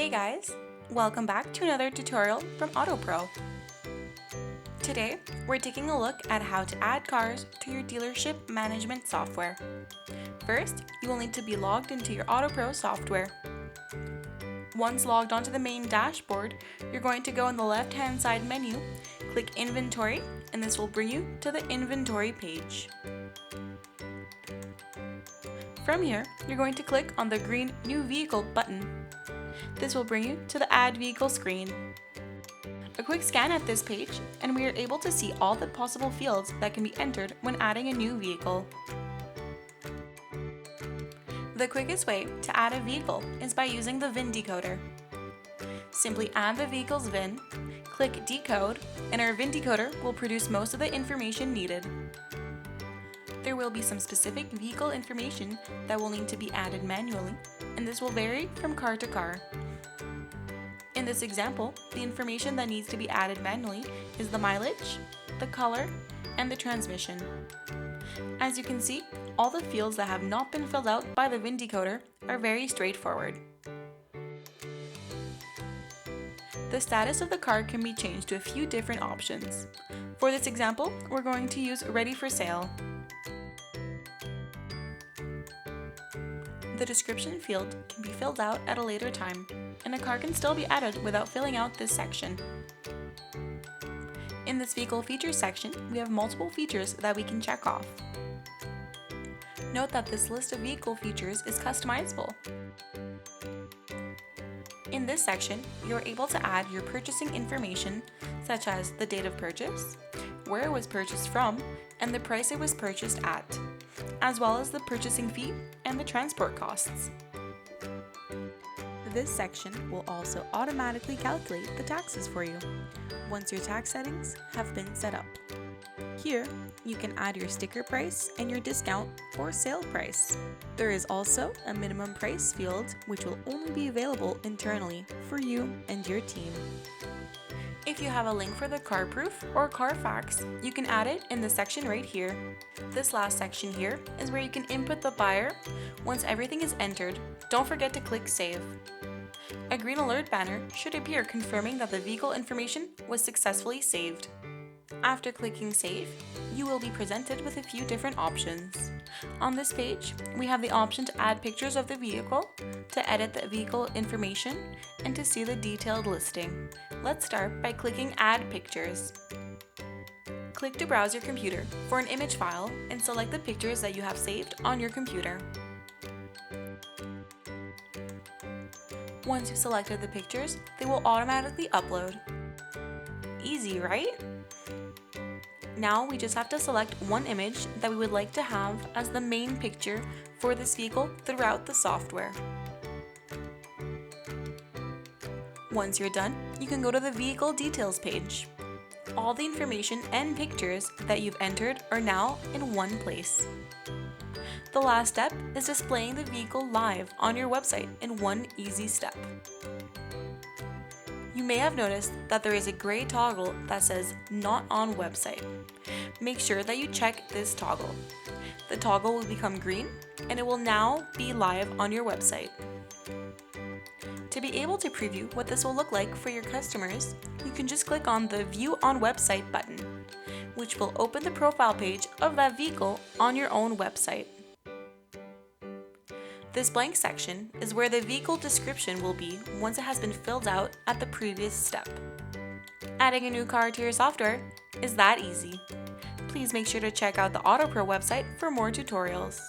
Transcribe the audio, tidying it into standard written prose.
Hey guys, welcome back to another tutorial from AutoPro. Today, we're taking a look at how to add cars to your dealership management software. First, you will need to be logged into your AutoPro software. Once logged onto the main dashboard, you're going to go in the left-hand side menu, click Inventory, and this will bring you to the Inventory page. From here, you're going to click on the green New Vehicle button. This will bring you to the Add Vehicle screen. A quick scan at this page, and we are able to see all the possible fields that can be entered when adding a new vehicle. The quickest way to add a vehicle is by using the VIN decoder. Simply add the vehicle's VIN, click Decode, and our VIN decoder will produce most of the information needed. There will be some specific vehicle information that will need to be added manually, and this will vary from car to car. In this example, the information that needs to be added manually is the mileage, the color, and the transmission. As you can see, all the fields that have not been filled out by the VIN decoder are very straightforward. The status of the car can be changed to a few different options. For this example, we're going to use Ready for Sale. The description field can be filled out at a later time, and a car can still be added without filling out this section. In this vehicle features section, we have multiple features that we can check off. Note that this list of vehicle features is customizable. In this section, you are able to add your purchasing information, such as the date of purchase, where it was purchased from, and the price it was purchased at, as well as the purchasing fee and the transport costs. This section will also automatically calculate the taxes for you once your tax settings have been set up. Here, you can add your sticker price and your discount or sale price. There is also a minimum price field which will only be available internally for you and your team. If you have a link for the CarProof or Carfax, you can add it in the section right here. This last section here is where you can input the buyer. Once everything is entered, don't forget to click Save. A green alert banner should appear confirming that the vehicle information was successfully saved. After clicking Save, you will be presented with a few different options. On this page, we have the option to add pictures of the vehicle, to edit the vehicle information, and to see the detailed listing. Let's start by clicking Add Pictures. Click to browse your computer for an image file and select the pictures that you have saved on your computer. Once you've selected the pictures, they will automatically upload. Easy, right? Now we just have to select one image that we would like to have as the main picture for this vehicle throughout the software. Once you're done, you can go to the Vehicle Details page. All the information and pictures that you've entered are now in one place. The last step is displaying the vehicle live on your website in one easy step. You may have noticed that there is a gray toggle that says Not on Website. Make sure that you check this toggle. The toggle will become green and it will now be live on your website. To be able to preview what this will look like for your customers, you can just click on the View on Website button, which will open the profile page of that vehicle on your own website. This blank section is where the vehicle description will be once it has been filled out at the previous step. Adding a new car to your software is that easy. Please make sure to check out the AutoPro website for more tutorials.